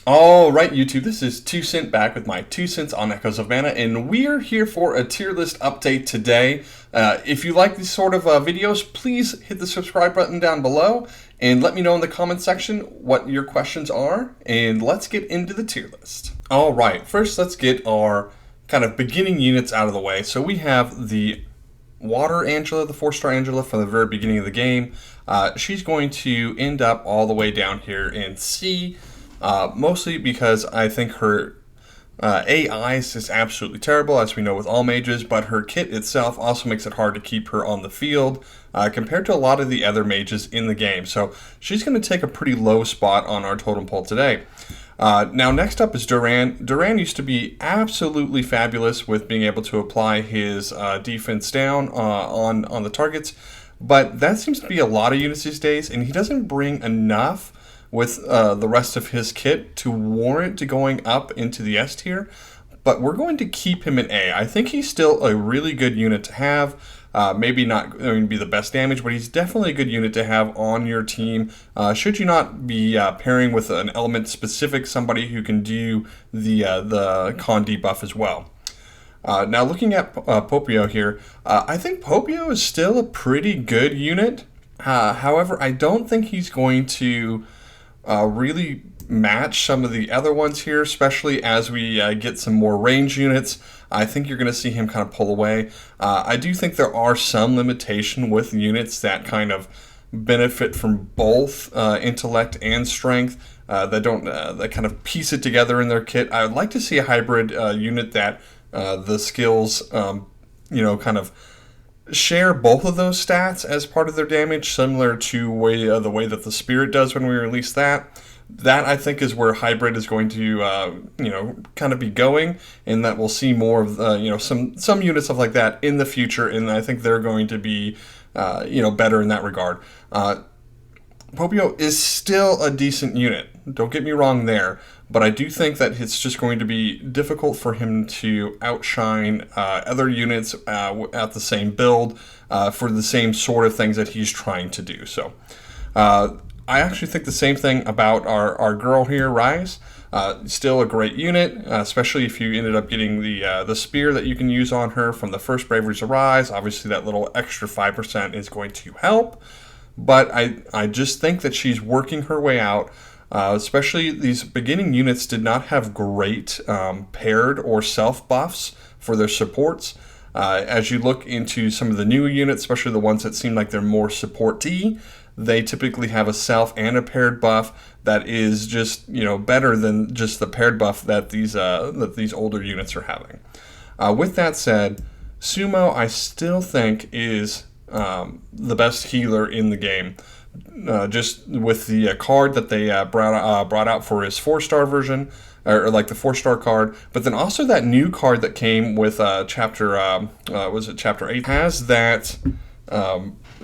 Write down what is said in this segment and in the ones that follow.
All right, YouTube, this is 2 Cent back with my 2 cents on Echoes of Mana, and we're here for a tier list update today. If you like these sort of videos, please hit the subscribe button down below and let me know in the comment section what your questions are, and let's get into the tier list. All right, first let's get our kind of beginning units out of the way. So we have the Water Angela, the 4-star Angela from the very beginning of the game. She's going to end up all the way down here in C. Mostly because I think her AI is just absolutely terrible, as we know with all mages, but her kit itself also makes it hard to keep her on the field compared to a lot of the other mages in the game. So she's going to take a pretty low spot on our totem pole today. Now next up is Duran. Duran used to be absolutely fabulous with being able to apply his defense down on the targets, but that seems to be a lot of units these days, and he doesn't bring enough with the rest of his kit to warrant going up into the S tier, but we're going to keep him in A. I think he's still a really good unit to have. Maybe not going to be the best damage, but he's definitely a good unit to have on your team. Should you not be pairing with an element specific, somebody who can do the con debuff as well. Now looking at Poppio here, I think Poppio is still a pretty good unit. However, I don't think he's going to really match some of the other ones here, especially as we get some more range units. I think you're going to see him kind of pull away. I do think there are some limitation with units that kind of benefit from both intellect and strength that kind of piece it together in their kit. I would like to see a hybrid unit that the skills, kind of share both of those stats as part of their damage, similar to the way that the Spirit does when we release that. That, I think, is where hybrid is going to, kind of be going, and that we'll see more of, some units, stuff like that in the future, and I think they're going to be, better in that regard. Poppio is still a decent unit. Don't get me wrong there, but I do think that it's just going to be difficult for him to outshine other units at the same build for the same sort of things that he's trying to do. So I actually think the same thing about our girl here, Ryze. Still a great unit, especially if you ended up getting the spear that you can use on her from the first Braveries of Ryze. Obviously that little extra 5% is going to help. But I just think that she's working her way out, especially these beginning units did not have great paired or self buffs for their supports. As you look into some of the newer units, especially the ones that seem like they're more support-y, they typically have a self and a paired buff that is just better than just the paired buff that these older units are having. With that said, Sumo I still think is the best healer in the game, just with the card that they brought out for his 4-star version, or like the 4-star card, but then also that new card that came with chapter 8 has that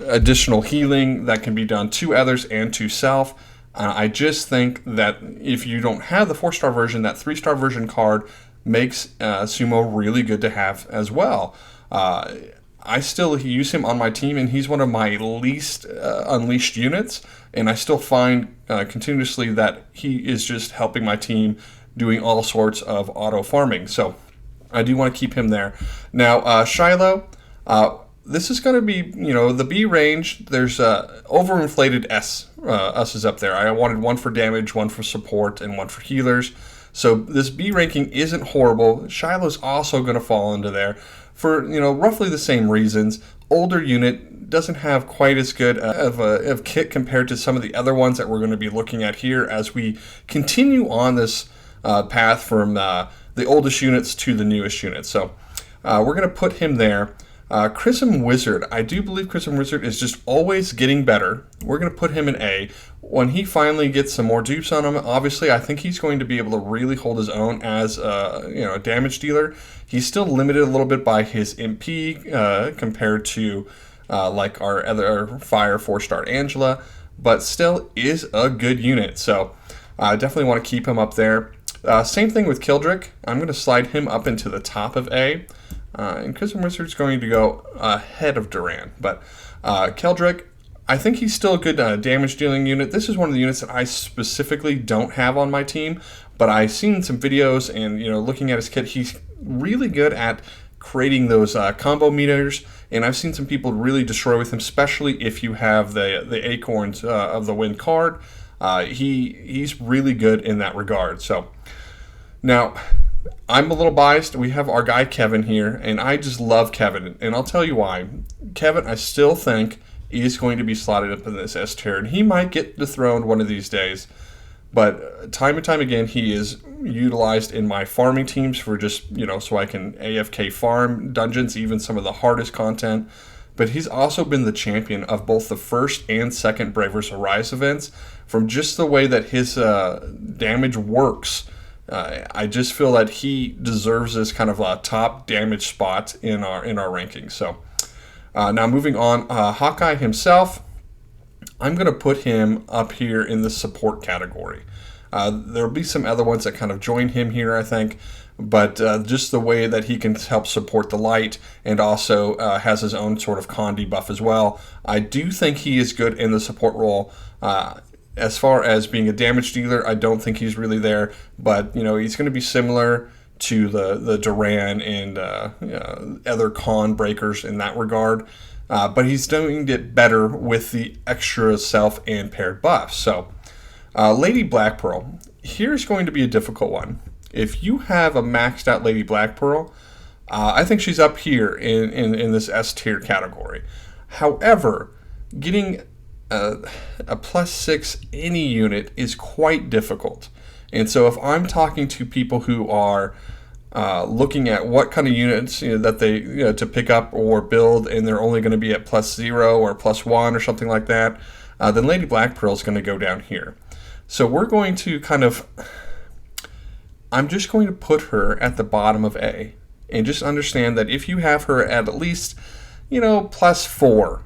additional healing that can be done to others and to self. I just think that if you don't have the 4-star version, that 3-star version card makes Sumo really good to have as well. I still use him on my team, and he's one of my least unleashed units, and I still find continuously that he is just helping my team doing all sorts of auto farming. So I do want to keep him there. Now, Shiloh, this is going to be, the B range. There's overinflated S's up there. I wanted one for damage, one for support, and one for healers. So this B ranking isn't horrible. Shiloh's also going to fall into there for roughly the same reasons. Older unit doesn't have quite as good of kit compared to some of the other ones that we're going to be looking at here as we continue on this path from the oldest units to the newest units. So we're going to put him there. Chrism Wizard, I do believe Chrism Wizard is just always getting better. We're going to put him in A. When he finally gets some more dupes on him, obviously I think he's going to be able to really hold his own as a damage dealer. He's still limited a little bit by his MP compared to like our other Fire 4-star Angela, but still is a good unit. So I definitely want to keep him up there. Same thing with Kildrick. I'm going to slide him up into the top of A. And Chrism Wizard's going to go ahead of Duran. But Kildrick, I think he's still a good damage dealing unit. This is one of the units that I specifically don't have on my team. but I've seen some videos and, looking at his kit, he's really good at creating those combo meters, and I've seen some people really destroy with him, especially if you have the Acorns of the Wind card. He's really good in that regard. So now I'm a little biased. We have our guy Kevin here, and I just love Kevin, and I'll tell you why. Kevin, I still think, is going to be slotted up in this S tier, and he might get dethroned one of these days. But time and time again, he is utilized in my farming teams for just, so I can AFK farm dungeons, even some of the hardest content. But he's also been the champion of both the first and second Brave vs. Ryze events. From just the way that his damage works, I just feel that he deserves this kind of top damage spot in our rankings. So now moving on, Hawkeye himself, I'm going to put him up here in the support category. There'll be some other ones that kind of join him here, I think, but just the way that he can help support the light and also has his own sort of con debuff as well. I do think he is good in the support role. As far as being a damage dealer, I don't think he's really there, but he's going to be similar to the Duran and other con breakers in that regard. But he's doing it better with the extra self and paired buffs. So, Lady Black Pearl, here's going to be a difficult one. If you have a maxed out Lady Black Pearl, I think she's up here in this S tier category. However, getting a +6 any unit is quite difficult. And so if I'm talking to people who are looking at what kind of units that they to pick up or build, and they're only going to be at +0 or +1 or something like that, then Lady Black Pearl is going to go down here. So we're going to I'm just going to put her at the bottom of A, and just understand that if you have her at least +4,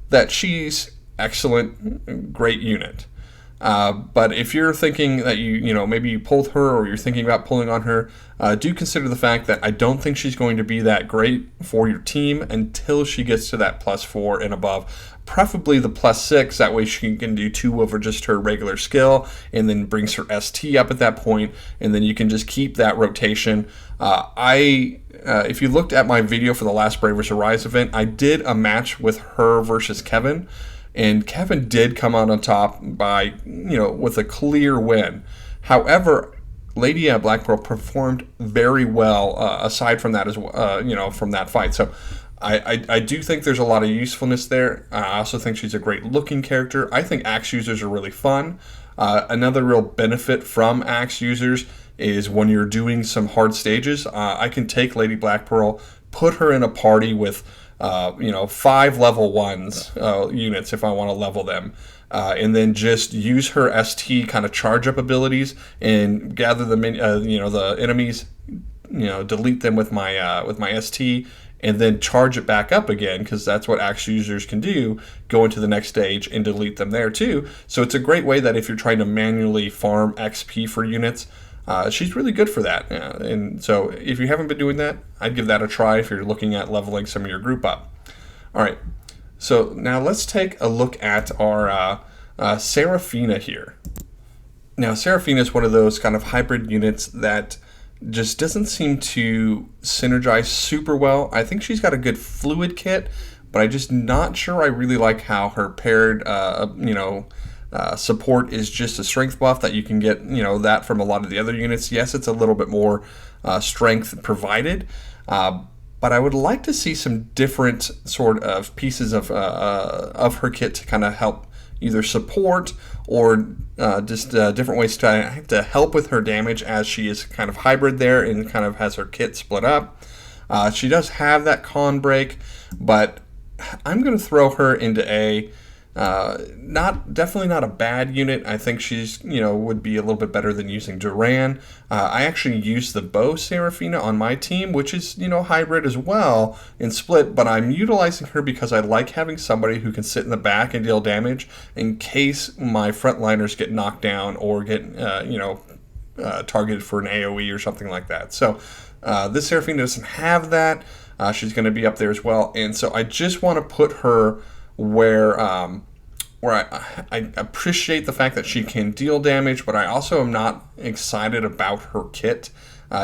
that she's excellent, great unit. But if you're thinking that maybe you pulled her, or you're thinking about pulling on her, do consider the fact that I don't think she's going to be that great for your team until she gets to that +4 and above. Preferably the +6, that way she can do 2 over just her regular skill, and then brings her ST up at that point, and then you can just keep that rotation. If you looked at my video for the last Brave vs. Ryze event, I did a match with her versus Kevin. And Kevin did come out on top by, with a clear win. However, Lady Black Pearl performed very well aside from that as well, from that fight. So I do think there's a lot of usefulness there. I also think she's a great looking character. I think Axe users are really fun. Another real benefit from Axe users is when you're doing some hard stages, I can take Lady Black Pearl, put her in a party with 5 level 1s units if I want to level them, and then just use her ST kind of charge up abilities and gather the the enemies, delete them with my ST, and then charge it back up again, because that's what Axe users can do, go into the next stage and delete them there too. So it's a great way that if you're trying to manually farm XP for units, she's really good for that. And so if you haven't been doing that, I'd give that a try if you're looking at leveling some of your group up. All right, so now let's take a look at our Seraphina here. Now, Seraphina is one of those kind of hybrid units that just doesn't seem to synergize super well. I think she's got a good fluid kit, but I'm just not sure I really like how her paired, support is just a strength buff that you can get, that from a lot of the other units. Yes, it's a little bit more strength provided, but I would like to see some different sort of pieces of her kit to kind of help either support or just different ways to help with her damage, as she is kind of hybrid there and kind of has her kit split up. She does have that con break, but I'm going to throw her into A. Definitely not a bad unit. I think she's, would be a little bit better than using Duran. I actually use the bow Seraphina on my team, which is, hybrid as well in split, but I'm utilizing her because I like having somebody who can sit in the back and deal damage in case my frontliners get knocked down or get, targeted for an AoE or something like that. So this Seraphina doesn't have that. She's going to be up there as well, and so I just want to put her where where I appreciate the fact that she can deal damage, but I also am not excited about her kit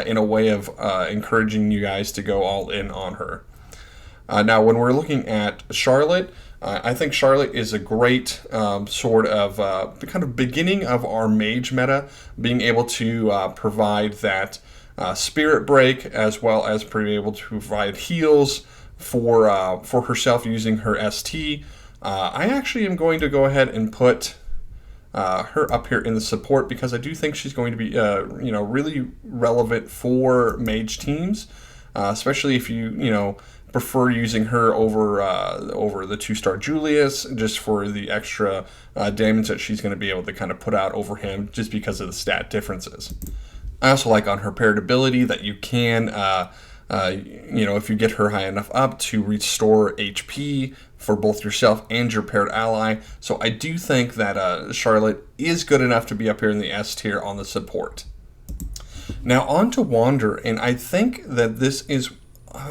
in a way of encouraging you guys to go all in on her. Now, when we're looking at Charlotte, I think Charlotte is a great sort of the kind of beginning of our mage meta, being able to provide that spirit break as well as being able to provide heals for herself using her ST. I actually am going to go ahead and put her up here in the support because I do think she's going to be really relevant for mage teams, especially if you prefer using her over the 2-star Julius, just for the extra damage that she's going to be able to kind of put out over him just because of the stat differences. I also like on her paired ability that you can, if you get her high enough up, to restore HP for both yourself and your paired ally. So I do think that Charlotte is good enough to be up here in the S tier on the support. Now on to Wander, and I think that this is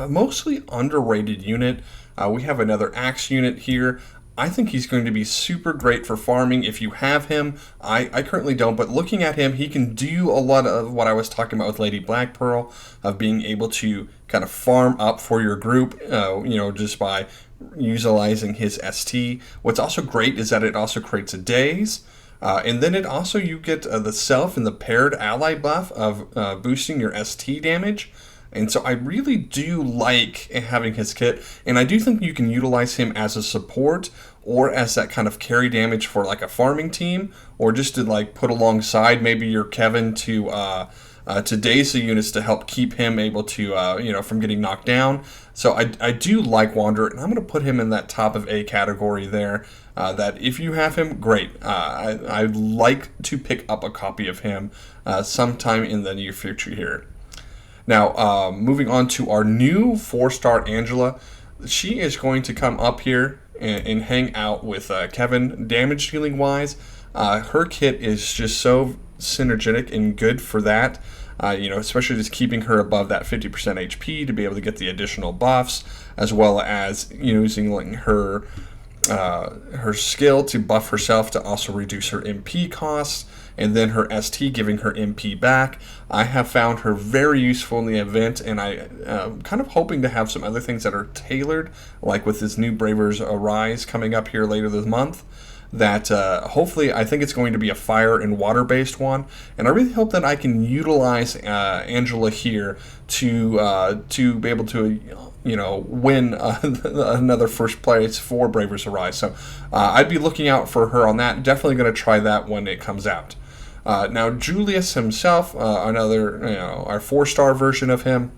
mostly underrated unit. We have another Axe unit here. I think he's going to be super great for farming if you have him. I currently don't, but looking at him, he can do a lot of what I was talking about with Lady Black Pearl, of being able to kind of farm up for your group, just by utilizing his ST. What's also great is that it also creates a daze. And then you get the self and the paired ally buff of boosting your ST damage. And so I really do like having his kit, and I do think you can utilize him as a support or as that kind of carry damage for like a farming team, or just to like put alongside maybe your Kevin to daze the units to help keep him able to from getting knocked down. So I do like Wanderer, and I'm going to put him in that top of A category there. That if you have him, great. I'd like to pick up a copy of him sometime in the near future here. Now, moving on to our new 4-star Angela. She is going to come up here and hang out with Kevin, damage dealing wise. Her kit is just so synergetic and good for that. Especially just keeping her above that 50% HP to be able to get the additional buffs, as well as using her skill to buff herself to also reduce her MP costs, and then her ST giving her MP back. I have found her very useful in the event, and I am kind of hoping to have some other things that are tailored, like with this new Bravers Ryze coming up here later this month, that hopefully I think it's going to be a fire and water based one, and I really hope that I can utilize Angela here to be able to win another first place for Bravers Ryze. So I'd be looking out for her on that. Definitely going to try that when it comes out. Now Julius himself, another our 4-star version of him,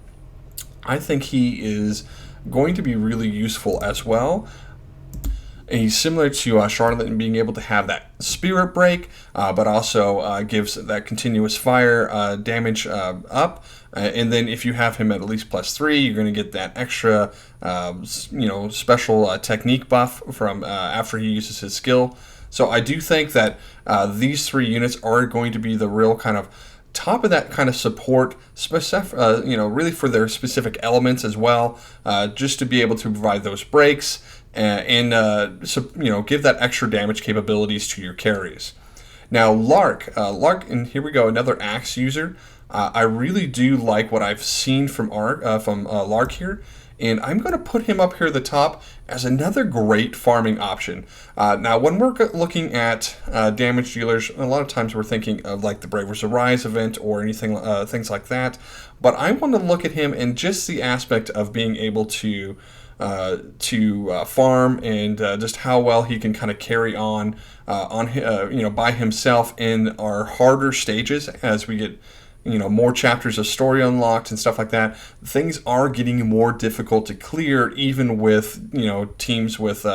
I think he is going to be really useful as well. And he's similar to Charlotte in being able to have that spirit break, but also gives that continuous fire damage up. And then if you have him at least +3, you're going to get that extra, special technique buff from after he uses his skill. So I do think that these 3 units are going to be the real kind of top of that kind of support, really for their specific elements as well, just to be able to provide those breaks and give that extra damage capabilities to your carries. Now Lark, and here we go, another Axe user. I really do like what I've seen from Lark here, and I'm going to put him up here at the top as another great farming option. Now, when we're looking at damage dealers, a lot of times we're thinking of like the Bravers Ryze event or anything, things like that. But I want to look at him in just the aspect of being able to farm and just how well he can kind of carry on by himself in our harder stages as we get more chapters of story unlocked and stuff like that. Things are getting more difficult to clear, even with teams with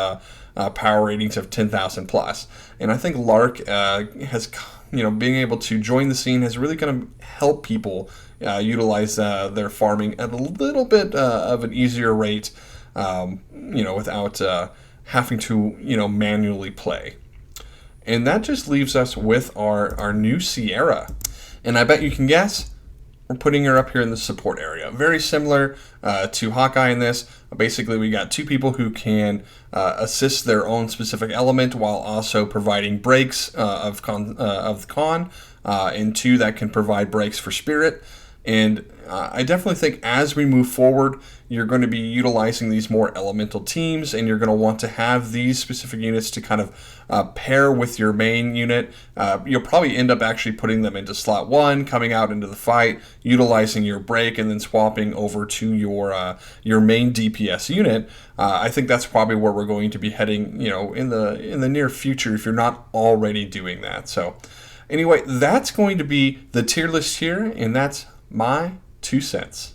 power ratings of 10,000 plus. And I think Lark has being able to join the scene has really kind of helped people utilize their farming at a little bit of an easier rate, without having to manually play. And that just leaves us with our new Sierra. And I bet you can guess, we're putting her up here in the support area. Very similar to Hawkeye in this. Basically, we got two people who can assist their own specific element while also providing breaks of the con, and two that can provide breaks for spirit. And I definitely think as we move forward, you're going to be utilizing these more elemental teams, and you're going to want to have these specific units to kind of pair with your main unit. You'll probably end up actually putting them into slot 1, coming out into the fight, utilizing your break, and then swapping over to your main DPS unit. I think that's probably where we're going to be heading, in the near future if you're not already doing that. So anyway, that's going to be the tier list here, and that's my 2 cents.